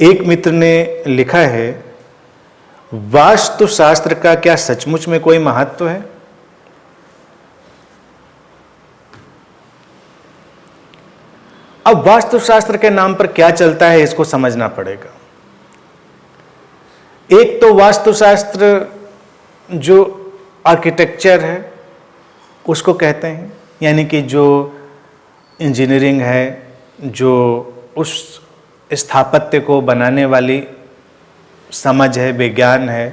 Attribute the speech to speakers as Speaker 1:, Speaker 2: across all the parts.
Speaker 1: एक मित्र ने लिखा है, वास्तुशास्त्र का क्या सचमुच में कोई महत्व है? अब वास्तुशास्त्र के नाम पर क्या चलता है इसको समझना पड़ेगा। एक तो वास्तुशास्त्र जो आर्किटेक्चर है उसको कहते हैं, यानी कि जो इंजीनियरिंग है, जो उस स्थापत्य को बनाने वाली समझ है, विज्ञान है,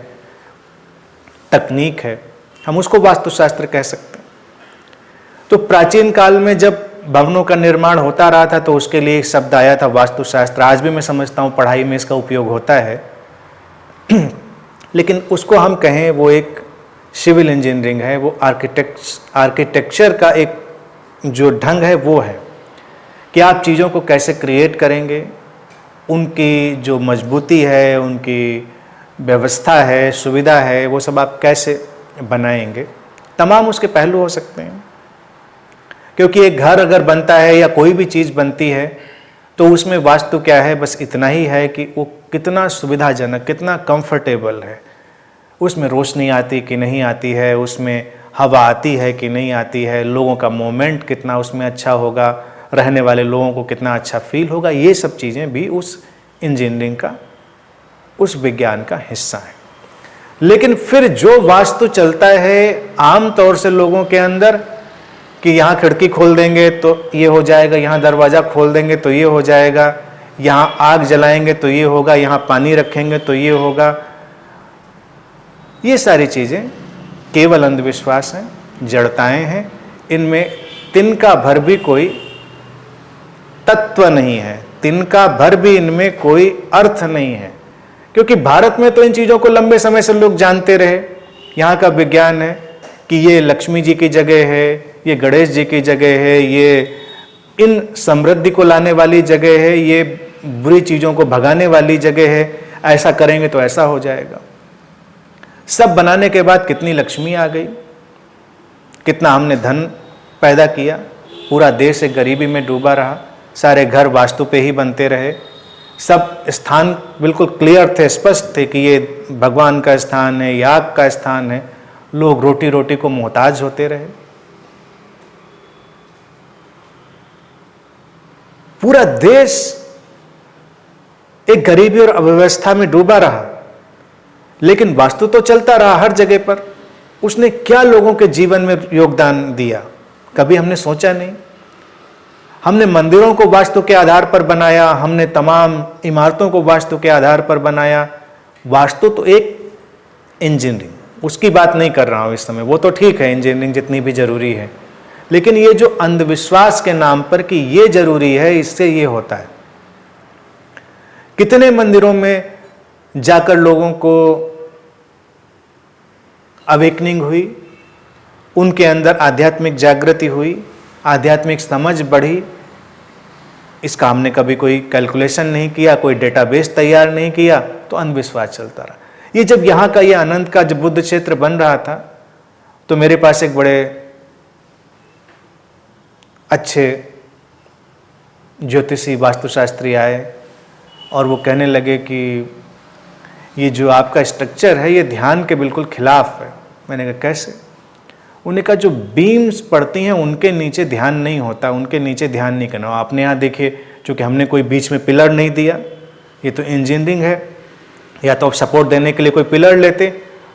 Speaker 1: तकनीक है, हम उसको वास्तुशास्त्र कह सकते हैं। तो प्राचीन काल में जब भवनों का निर्माण होता रहा था तो उसके लिए एक शब्द आया था वास्तुशास्त्र। आज भी मैं समझता हूँ पढ़ाई में इसका उपयोग होता है लेकिन उसको हम कहें वो एक सिविल इंजीनियरिंग है, वो आर्किटेक्चर का एक जो ढंग है वो है कि आप चीज़ों को कैसे क्रिएट करेंगे, उनकी जो मजबूती है, उनकी व्यवस्था है, सुविधा है, वो सब आप कैसे बनाएंगे। तमाम उसके पहलू हो सकते हैं, क्योंकि एक घर अगर बनता है या कोई भी चीज़ बनती है तो उसमें वास्तु क्या है, बस इतना ही है कि वो कितना सुविधाजनक, कितना कंफर्टेबल है, उसमें रोशनी आती कि नहीं आती है, उसमें हवा आती है कि नहीं आती है, लोगों का मोमेंट कितना उसमें अच्छा होगा, रहने वाले लोगों को कितना अच्छा फील होगा। ये सब चीज़ें भी उस इंजीनियरिंग का, उस विज्ञान का हिस्सा है। लेकिन फिर जो वास्तु चलता है आम तौर से लोगों के अंदर कि यहाँ खिड़की खोल देंगे तो ये हो जाएगा, यहाँ दरवाज़ा खोल देंगे तो ये हो जाएगा, यहाँ आग जलाएंगे तो ये होगा, यहाँ पानी रखेंगे तो ये होगा, ये सारी चीज़ें केवल अंधविश्वास हैं, जड़ताएं हैं। इनमें तिनका भर भी कोई तत्व नहीं है, तिनका भर भी इनमें कोई अर्थ नहीं है। क्योंकि भारत में तो इन चीज़ों को लंबे समय से लोग जानते रहे। यहाँ का विज्ञान है कि ये लक्ष्मी जी की जगह है, ये गणेश जी की जगह है, ये इन समृद्धि को लाने वाली जगह है, ये बुरी चीज़ों को भगाने वाली जगह है, ऐसा करेंगे तो ऐसा हो जाएगा। सब बनाने के बाद कितनी लक्ष्मी आ गई, कितना हमने धन पैदा किया, पूरा देश एक गरीबी में डूबा रहा, सारे घर वास्तु पे ही बनते रहे, सब स्थान बिल्कुल क्लियर थे, स्पष्ट थे कि ये भगवान का स्थान है, याग का स्थान है, लोग रोटी रोटी को मोहताज होते रहे। पूरा देश एक गरीबी और अव्यवस्था में डूबा रहा, लेकिन वास्तु तो चलता रहा हर जगह पर। उसने क्या लोगों के जीवन में योगदान दिया, कभी हमने सोचा नहीं। हमने मंदिरों को वास्तु के आधार पर बनाया, हमने तमाम इमारतों को वास्तु के आधार पर बनाया। वास्तु तो एक इंजीनियरिंग, उसकी बात नहीं कर रहा हूं इस समय, वो तो ठीक है, इंजीनियरिंग जितनी भी जरूरी है, लेकिन ये जो अंधविश्वास के नाम पर कि ये जरूरी है, इससे ये होता है। कितने मंदिरों में जाकर लोगों को अवेकनिंग हुई, उनके अंदर आध्यात्मिक जागृति हुई, आध्यात्मिक समझ बढ़ी। इसका हमने कभी कोई कैलकुलेशन नहीं किया, कोई डेटाबेस तैयार नहीं किया, तो अंधविश्वास चलता रहा। ये जब यहाँ का ये अनंत का जब बुद्ध क्षेत्र बन रहा था तो मेरे पास एक बड़े अच्छे ज्योतिषी वास्तुशास्त्री आए और वो कहने लगे कि ये जो आपका स्ट्रक्चर है ये ध्यान के बिल्कुल खिलाफ है। मैंने कहा कैसे? उन्हें कहा जो बीम्स पड़ती हैं उनके नीचे ध्यान नहीं होता, उनके नीचे ध्यान नहीं करना। आपने यहाँ देखिए, चूँकि हमने कोई बीच में पिलर नहीं दिया, ये तो इंजीनियरिंग है, या तो आप सपोर्ट देने के लिए कोई पिलर लेते,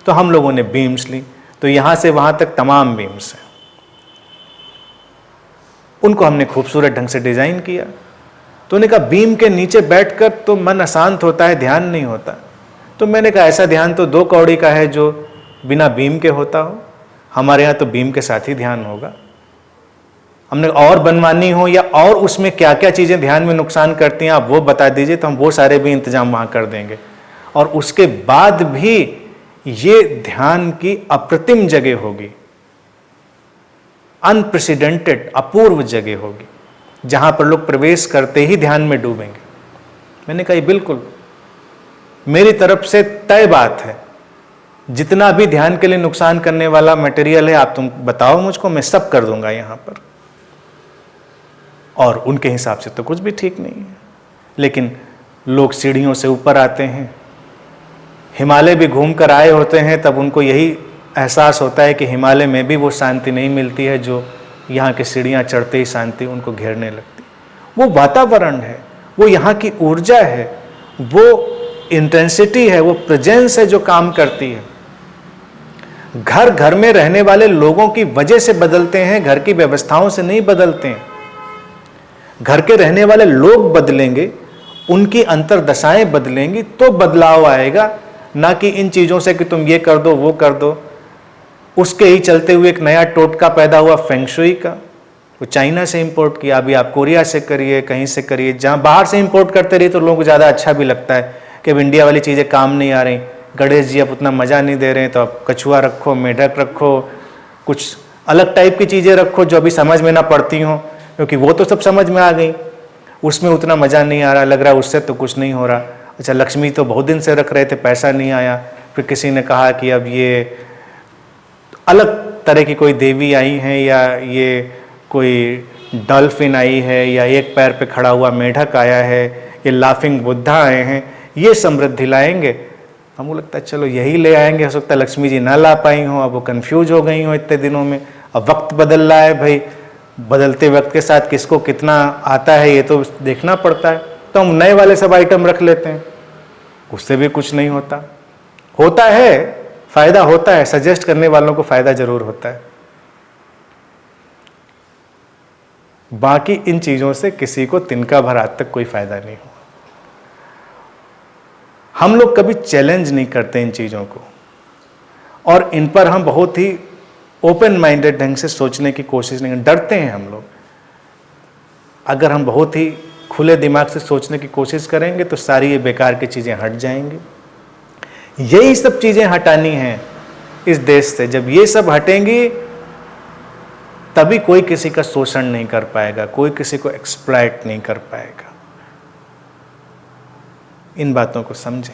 Speaker 1: तो हम लोगों ने बीम्स ली, तो यहाँ से वहाँ तक तमाम बीम्स हैं। उनको हमने खूबसूरत ढंग से डिज़ाइन किया। तो उन्होंने कहा बीम के नीचे बैठकर तो मन अशांत होता है, ध्यान नहीं होता। तो मैंने कहा ऐसा ध्यान तो 2 कौड़ी का है जो बिना बीम के होता हो, हमारे यहाँ तो बीम के साथ ही ध्यान होगा। हमने और बनवानी हो या और उसमें क्या क्या चीज़ें ध्यान में नुकसान करती हैं आप वो बता दीजिए, तो हम वो सारे भी इंतजाम वहाँ कर देंगे। और उसके बाद भी ये ध्यान की अप्रतिम जगह होगी, अनप्रेसिडेंटेड, अपूर्व जगह होगी, जहाँ पर लोग प्रवेश करते ही ध्यान में डूबेंगे। मैंने कहा बिल्कुल मेरी तरफ से तय बात है, जितना भी ध्यान के लिए नुकसान करने वाला मटेरियल है आप तुम बताओ मुझको, मैं सब कर दूंगा यहाँ पर। और उनके हिसाब से तो कुछ भी ठीक नहीं है, लेकिन लोग सीढ़ियों से ऊपर आते हैं, हिमालय भी घूम कर आए होते हैं, तब उनको यही एहसास होता है कि हिमालय में भी वो शांति नहीं मिलती है जो यहाँ की सीढ़ियाँ चढ़ते ही शांति उनको घेरने लगती। वो वातावरण है, वो यहाँ की ऊर्जा है, वो इंटेंसिटी है, वो प्रेजेंस है जो काम करती है। घर घर में रहने वाले लोगों की वजह से बदलते हैं, घर की व्यवस्थाओं से नहीं बदलते हैं। घर के रहने वाले लोग बदलेंगे, उनकी अंतर्दशाएं बदलेंगी तो बदलाव आएगा, ना कि इन चीज़ों से कि तुम ये कर दो वो कर दो। उसके ही चलते हुए एक नया टोटका पैदा हुआ फेंगशुई का, वो चाइना से इंपोर्ट किया, अभी आप कोरिया से करिए, कहीं से करिए, जहाँ बाहर से इंपोर्ट करते रहिए तो लोगों को ज़्यादा अच्छा भी लगता है कि अब इंडिया वाली चीज़ें काम नहीं आ रही, गणेश जी अब उतना मज़ा नहीं दे रहे हैं, तो अब कछुआ रखो, मेढक रखो, कुछ अलग टाइप की चीज़ें रखो जो अभी समझ में ना पड़ती हों, क्योंकि वो तो सब समझ में आ गई, उसमें उतना मज़ा नहीं आ रहा, लग रहा उससे तो कुछ नहीं हो रहा। अच्छा, लक्ष्मी तो बहुत दिन से रख रहे थे, पैसा नहीं आया, फिर किसी ने कहा कि अब ये अलग तरह की कोई देवी आई हैं, या ये कोई डॉल्फिन आई है, या एक पैर पे खड़ा हुआ मेढक आया है, ये लाफिंग बुद्धा आए हैं, ये समृद्धि लाएंगे। हमको लगता है चलो यही ले आएंगे, हो सकता है लक्ष्मी जी ना ला पाई हों, अब वो कन्फ्यूज हो गई हों इतने दिनों में। अब वक्त बदल रहा है भाई, बदलते वक्त के साथ किसको कितना आता है ये तो देखना पड़ता है, तो हम नए वाले सब आइटम रख लेते हैं, उससे भी कुछ नहीं होता। होता है, फायदा होता है, सजेस्ट करने वालों को फायदा जरूर होता है, बाकी इन चीजों से किसी को तिनका भर आज तक कोई फायदा नहीं हुआ। हम लोग कभी चैलेंज नहीं करते इन चीजों को, और इन पर हम बहुत ही ओपन माइंडेड ढंग से सोचने की कोशिश नहीं करते, डरते हैं हम लोग। अगर हम बहुत ही खुले दिमाग से सोचने की कोशिश करेंगे तो सारी ये बेकार की चीजें हट जाएंगी। यही सब चीजें हटानी हैं इस देश से। जब ये सब हटेंगी तभी कोई किसी का शोषण नहीं कर पाएगा, कोई किसी को एक्सप्लॉइट नहीं कर पाएगा। इन बातों को समझें।